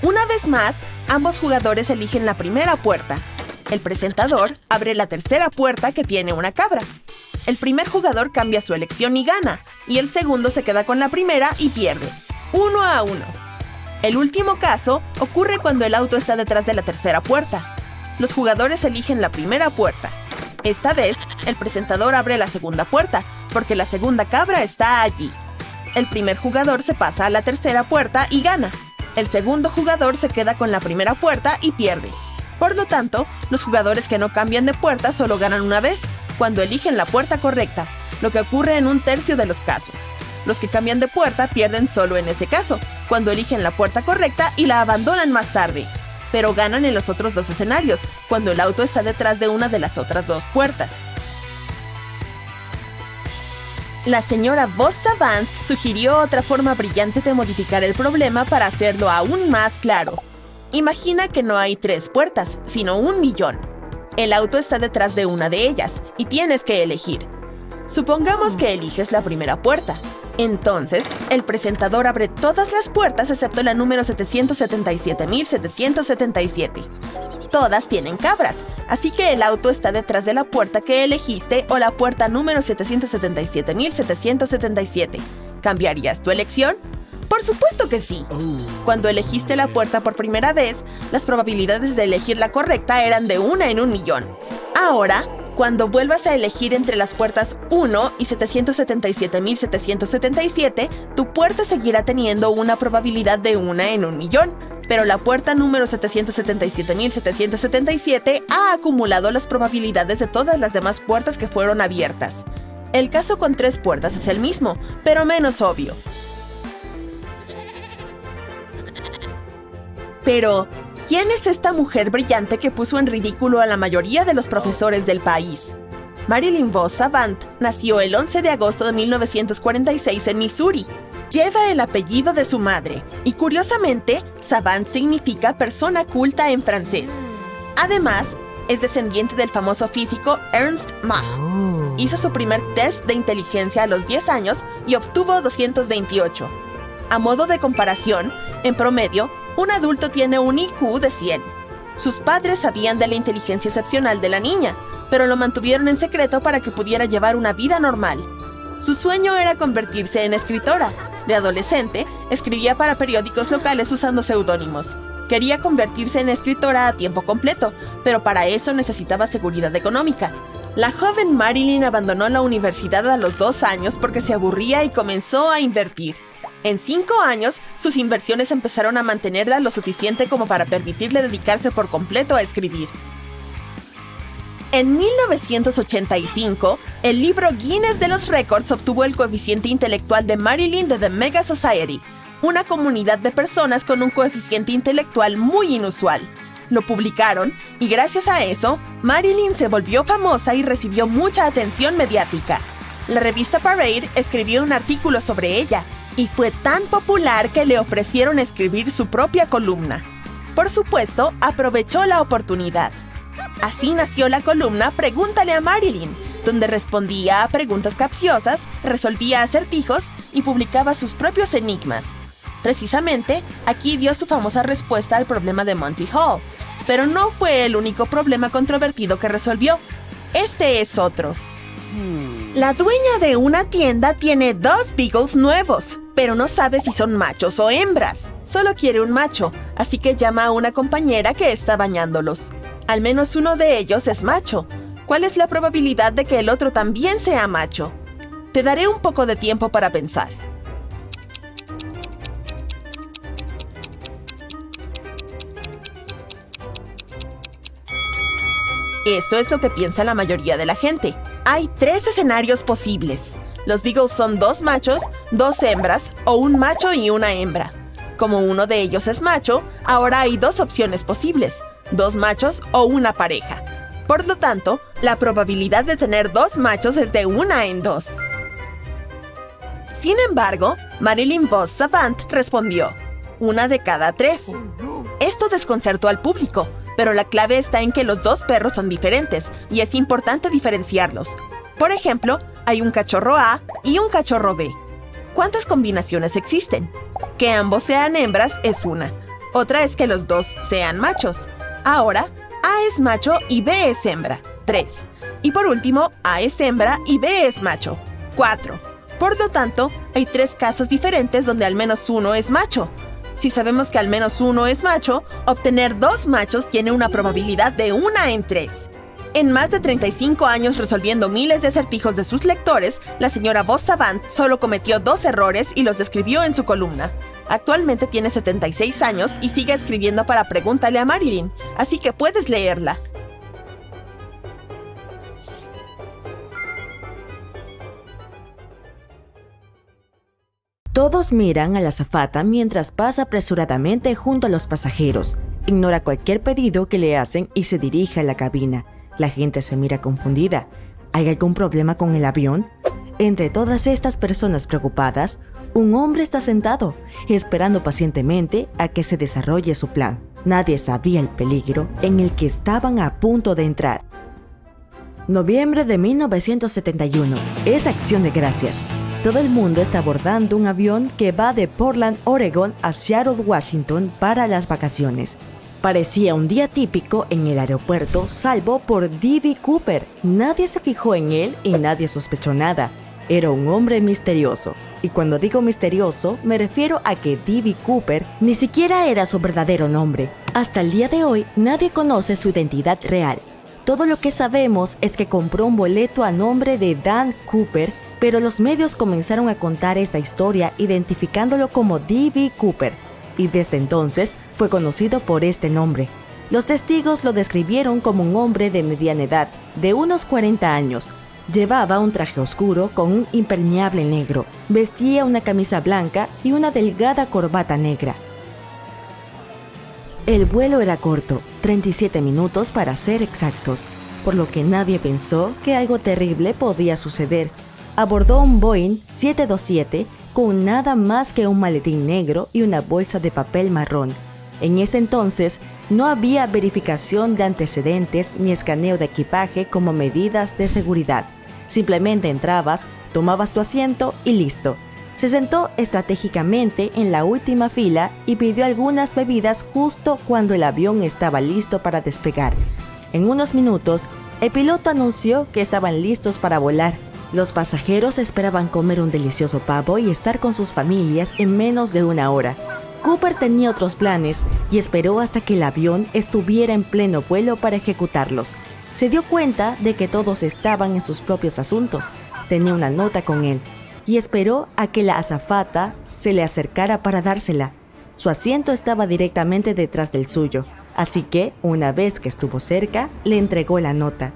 Una vez más, ambos jugadores eligen la primera puerta. El presentador abre la tercera puerta que tiene una cabra. El primer jugador cambia su elección y gana, y el segundo se queda con la primera y pierde. 1 a 1. El último caso ocurre cuando el auto está detrás de la tercera puerta. Los jugadores eligen la primera puerta. Esta vez, el presentador abre la segunda puerta, porque la segunda cabra está allí. El primer jugador se pasa a la tercera puerta y gana. El segundo jugador se queda con la primera puerta y pierde. Por lo tanto, los jugadores que no cambian de puerta solo ganan una vez, cuando eligen la puerta correcta, lo que ocurre en 1/3 de los casos. Los que cambian de puerta pierden solo en ese caso, cuando eligen la puerta correcta y la abandonan más tarde, pero ganan en los otros 2 escenarios, cuando el auto está detrás de una de las otras 2 puertas. La señora Vos Savant sugirió otra forma brillante de modificar el problema para hacerlo aún más claro. Imagina que no hay 3 puertas, sino 1.000.000. El auto está detrás de una de ellas, y tienes que elegir. Supongamos que eliges la primera puerta. Entonces, el presentador abre todas las puertas excepto la número 777.777. Todas tienen cabras, así que el auto está detrás de la puerta que elegiste o la puerta número 777.777. ¿Cambiarías tu elección? ¡Por supuesto que sí! Cuando elegiste la puerta por primera vez, las probabilidades de elegir la correcta eran de 1 en 1.000.000. Ahora, cuando vuelvas a elegir entre las puertas 1 y 777.777, tu puerta seguirá teniendo una probabilidad de 1 en 1.000.000, pero la puerta número 777.777 ha acumulado las probabilidades de todas las demás puertas que fueron abiertas. El caso con 3 puertas es el mismo, pero menos obvio. Pero, ¿quién es esta mujer brillante que puso en ridículo a la mayoría de los profesores del país? Marilyn Vos Savant nació el 11 de agosto de 1946 en Missouri. Lleva el apellido de su madre, y curiosamente, Savant significa persona culta en francés. Además, es descendiente del famoso físico Ernst Mach. Hizo su primer test de inteligencia a los 10 años y obtuvo 228. A modo de comparación, en promedio, un adulto tiene un IQ de 100. Sus padres sabían de la inteligencia excepcional de la niña, pero lo mantuvieron en secreto para que pudiera llevar una vida normal. Su sueño era convertirse en escritora. De adolescente, escribía para periódicos locales usando seudónimos. Quería convertirse en escritora a tiempo completo, pero para eso necesitaba seguridad económica. La joven Marilyn abandonó la universidad a los 2 años porque se aburría y comenzó a invertir. En 5 años, sus inversiones empezaron a mantenerla lo suficiente como para permitirle dedicarse por completo a escribir. En 1985, el libro Guinness de los Récords obtuvo el coeficiente intelectual de Marilyn de The Mega Society. una comunidad de personas con un coeficiente intelectual muy inusual. Lo publicaron y gracias a eso, Marilyn se volvió famosa y recibió mucha atención mediática. La revista Parade escribió un artículo sobre ella y fue tan popular que le ofrecieron escribir su propia columna. Por supuesto, aprovechó la oportunidad. Así nació la columna Pregúntale a Marilyn, donde respondía a preguntas capciosas, resolvía acertijos y publicaba sus propios enigmas. Precisamente, aquí dio su famosa respuesta al problema de Monty Hall. Pero no fue el único problema controvertido que resolvió. Este es otro. La dueña de una tienda tiene 2 beagles nuevos, pero no sabe si son machos o hembras. Solo quiere un macho, así que llama a una compañera que está bañándolos. Al menos uno de ellos es macho. ¿Cuál es la probabilidad de que el otro también sea macho? Te daré un poco de tiempo para pensar. Esto es lo que piensa la mayoría de la gente. Hay 3 escenarios posibles. Los beagles son 2 machos, 2 hembras o un macho y una hembra. Como uno de ellos es macho, ahora hay 2 opciones posibles: 2 machos o una pareja. Por lo tanto, la probabilidad de tener 2 machos es de 1 en 2. Sin embargo, Marilyn Vos Savant respondió: 1 de cada 3. Esto desconcertó al público, pero la clave está en que los 2 perros son diferentes y es importante diferenciarlos. Por ejemplo, hay un cachorro A y un cachorro B. ¿Cuántas combinaciones existen? Que ambos sean hembras es una. Otra es que los 2 sean machos. Ahora, A es macho y B es hembra. 3. Y por último, A es hembra y B es macho. 4. Por lo tanto, hay 3 casos diferentes donde al menos uno es macho. Si sabemos que al menos uno es macho, obtener 2 machos tiene una probabilidad de 1 en 3. En más de 35 años resolviendo miles de acertijos de sus lectores, la señora Vos Savant solo cometió 2 errores y los describió en su columna. Actualmente tiene 76 años y sigue escribiendo para Pregúntale a Marilyn, así que puedes leerla. Todos miran a la azafata mientras pasa apresuradamente junto a los pasajeros. Ignora cualquier pedido que le hacen y se dirige a la cabina. La gente se mira confundida. ¿Hay algún problema con el avión? Entre todas estas personas preocupadas, un hombre está sentado, esperando pacientemente a que se desarrolle su plan. Nadie sabía el peligro en el que estaban a punto de entrar. Noviembre de 1971. Es Acción de Gracias. Todo el mundo está abordando un avión que va de Portland, Oregon a Seattle, Washington para las vacaciones. Parecía un día típico en el aeropuerto, salvo por D.B. Cooper. Nadie se fijó en él y nadie sospechó nada. Era un hombre misterioso. Y cuando digo misterioso, me refiero a que D.B. Cooper ni siquiera era su verdadero nombre. Hasta el día de hoy, nadie conoce su identidad real. Todo lo que sabemos es que compró un boleto a nombre de Dan Cooper, pero los medios comenzaron a contar esta historia identificándolo como D.B. Cooper, y desde entonces fue conocido por este nombre. Los testigos lo describieron como un hombre de mediana edad, de unos 40 años. Llevaba un traje oscuro con un impermeable negro, vestía una camisa blanca y una delgada corbata negra. El vuelo era corto, 37 minutos para ser exactos, por lo que nadie pensó que algo terrible podía suceder. Abordó un Boeing 727 con nada más que un maletín negro y una bolsa de papel marrón. En ese entonces, no había verificación de antecedentes ni escaneo de equipaje como medidas de seguridad. Simplemente entrabas, tomabas tu asiento y listo. Se sentó estratégicamente en la última fila y pidió algunas bebidas justo cuando el avión estaba listo para despegar. En unos minutos, el piloto anunció que estaban listos para volar. Los pasajeros esperaban comer un delicioso pavo y estar con sus familias en menos de una hora. Cooper tenía otros planes y esperó hasta que el avión estuviera en pleno vuelo para ejecutarlos. Se dio cuenta de que todos estaban en sus propios asuntos. Tenía una nota con él y esperó a que la azafata se le acercara para dársela. Su asiento estaba directamente detrás del suyo, así que, una vez que estuvo cerca, le entregó la nota.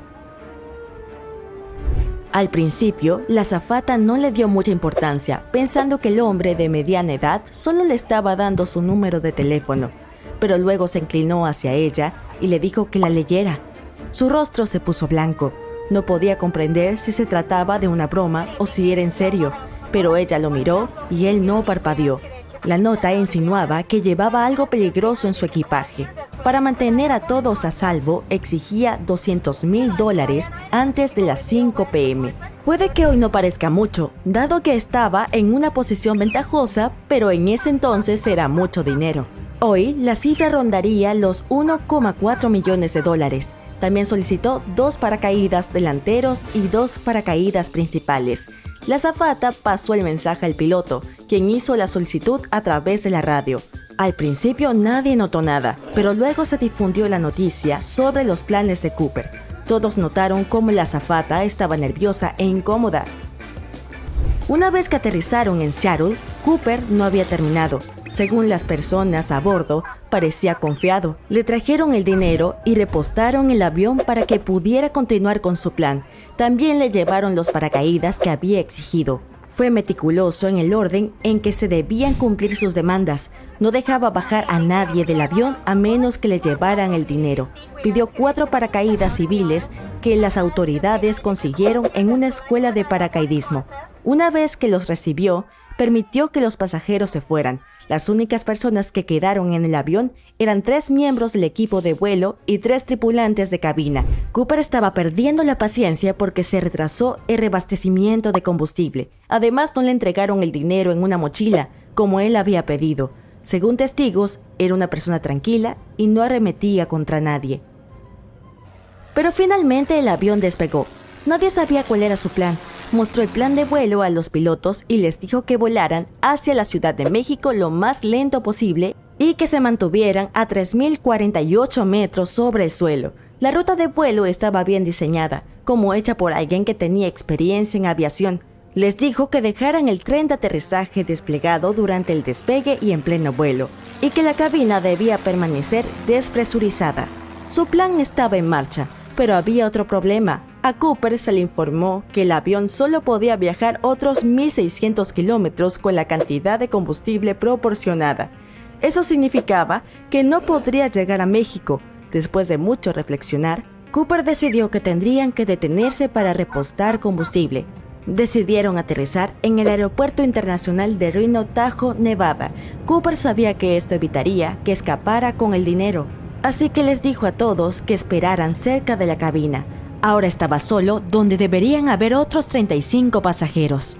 Al principio, la azafata no le dio mucha importancia, pensando que el hombre de mediana edad solo le estaba dando su número de teléfono, pero luego se inclinó hacia ella y le dijo que la leyera. Su rostro se puso blanco. No podía comprender si se trataba de una broma o si era en serio, pero ella lo miró y él no parpadeó. La nota insinuaba que llevaba algo peligroso en su equipaje. Para mantener a todos a salvo, exigía $200,000 antes de las 5 p.m. Puede que hoy no parezca mucho, dado que estaba en una posición ventajosa, pero en ese entonces era mucho dinero. Hoy, la cifra rondaría los $1,4 millones. También solicitó 2 paracaídas delanteros y 2 paracaídas principales. La azafata pasó el mensaje al piloto, quien hizo la solicitud a través de la radio. Al principio nadie notó nada, pero luego se difundió la noticia sobre los planes de Cooper. Todos notaron cómo la azafata estaba nerviosa e incómoda. Una vez que aterrizaron en Seattle, Cooper no había terminado. Según las personas a bordo, parecía confiado. Le trajeron el dinero y repostaron el avión para que pudiera continuar con su plan. También le llevaron los paracaídas que había exigido. Fue meticuloso en el orden en que se debían cumplir sus demandas. No dejaba bajar a nadie del avión a menos que le llevaran el dinero. Pidió 4 paracaídas civiles que las autoridades consiguieron en una escuela de paracaidismo. Una vez que los recibió, permitió que los pasajeros se fueran. Las únicas personas que quedaron en el avión eran 3 miembros del equipo de vuelo y 3 tripulantes de cabina. Cooper estaba perdiendo la paciencia porque se retrasó el reabastecimiento de combustible. Además, no le entregaron el dinero en una mochila, como él había pedido. Según testigos, era una persona tranquila y no arremetía contra nadie. Pero finalmente el avión despegó. Nadie sabía cuál era su plan. Mostró el plan de vuelo a los pilotos y les dijo que volaran hacia la Ciudad de México lo más lento posible y que se mantuvieran a 3.048 metros sobre el suelo. La ruta de vuelo estaba bien diseñada, como hecha por alguien que tenía experiencia en aviación. Les dijo que dejaran el tren de aterrizaje desplegado durante el despegue y en pleno vuelo, y que la cabina debía permanecer despresurizada. Su plan estaba en marcha, pero había otro problema. A Cooper se le informó que el avión solo podía viajar otros 1.600 kilómetros con la cantidad de combustible proporcionada. Eso significaba que no podría llegar a México. Después de mucho reflexionar, Cooper decidió que tendrían que detenerse para repostar combustible. Decidieron aterrizar en el Aeropuerto Internacional de Reno Tahoe, Nevada. Cooper sabía que esto evitaría que escapara con el dinero, así que les dijo a todos que esperaran cerca de la cabina. Ahora estaba solo donde deberían haber otros 35 pasajeros.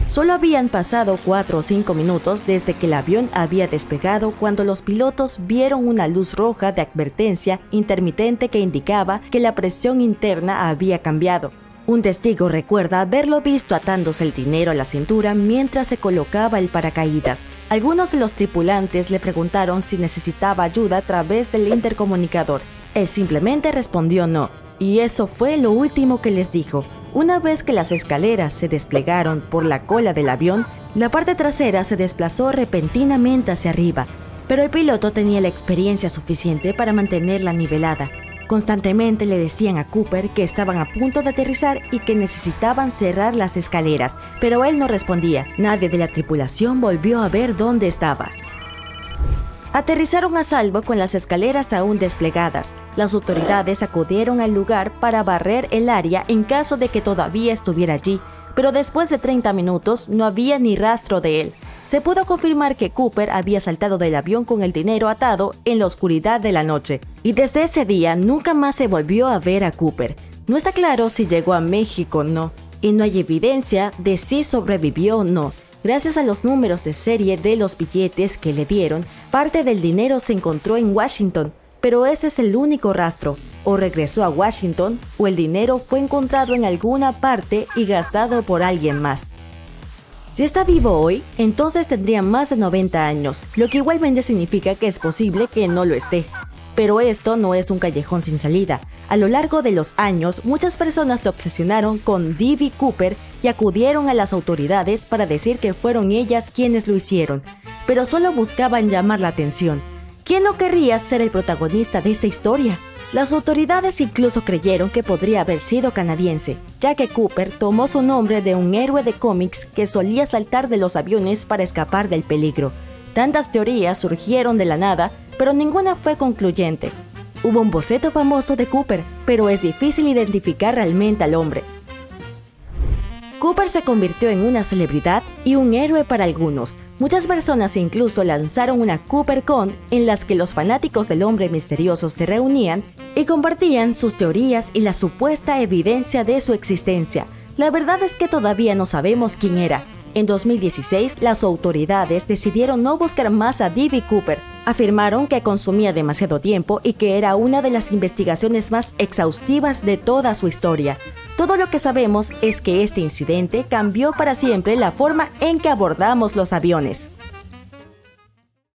Solo habían pasado 4 o 5 minutos desde que el avión había despegado cuando los pilotos vieron una luz roja de advertencia intermitente que indicaba que la presión interna había cambiado. Un testigo recuerda haberlo visto atándose el dinero a la cintura mientras se colocaba el paracaídas. Algunos de los tripulantes le preguntaron si necesitaba ayuda a través del intercomunicador. Él simplemente respondió no. Y eso fue lo último que les dijo. Una vez que las escaleras se desplegaron por la cola del avión, la parte trasera se desplazó repentinamente hacia arriba, pero el piloto tenía la experiencia suficiente para mantenerla nivelada. Constantemente le decían a Cooper que estaban a punto de aterrizar y que necesitaban cerrar las escaleras, pero él no respondía. Nadie de la tripulación volvió a ver dónde estaba. Aterrizaron a salvo con las escaleras aún desplegadas. Las autoridades acudieron al lugar para barrer el área en caso de que todavía estuviera allí, pero después de 30 minutos no había ni rastro de él. Se pudo confirmar que Cooper había saltado del avión con el dinero atado en la oscuridad de la noche, y desde ese día nunca más se volvió a ver a Cooper. No está claro si llegó a México o no, y no hay evidencia de si sobrevivió o no. Gracias a los números de serie de los billetes que le dieron, parte del dinero se encontró en Washington, pero ese es el único rastro. O regresó a Washington, o el dinero fue encontrado en alguna parte y gastado por alguien más. Si está vivo hoy, entonces tendría más de 90 años, lo que igualmente significa que es posible que no lo esté. Pero esto no es un callejón sin salida. A lo largo de los años, muchas personas se obsesionaron con D.B. Cooper y acudieron a las autoridades para decir que fueron ellas quienes lo hicieron, pero solo buscaban llamar la atención. ¿Quién no querría ser el protagonista de esta historia? Las autoridades incluso creyeron que podría haber sido canadiense, ya que Cooper tomó su nombre de un héroe de cómics que solía saltar de los aviones para escapar del peligro. Tantas teorías surgieron de la nada, pero ninguna fue concluyente. Hubo un boceto famoso de Cooper, pero es difícil identificar realmente al hombre. Cooper se convirtió en una celebridad y un héroe para algunos. Muchas personas incluso lanzaron una CooperCon en las que los fanáticos del hombre misterioso se reunían y compartían sus teorías y la supuesta evidencia de su existencia. La verdad es que todavía no sabemos quién era. En 2016, las autoridades decidieron no buscar más a D.B. Cooper. Afirmaron que consumía demasiado tiempo y que era una de las investigaciones más exhaustivas de toda su historia. Todo lo que sabemos es que este incidente cambió para siempre la forma en que abordamos los aviones.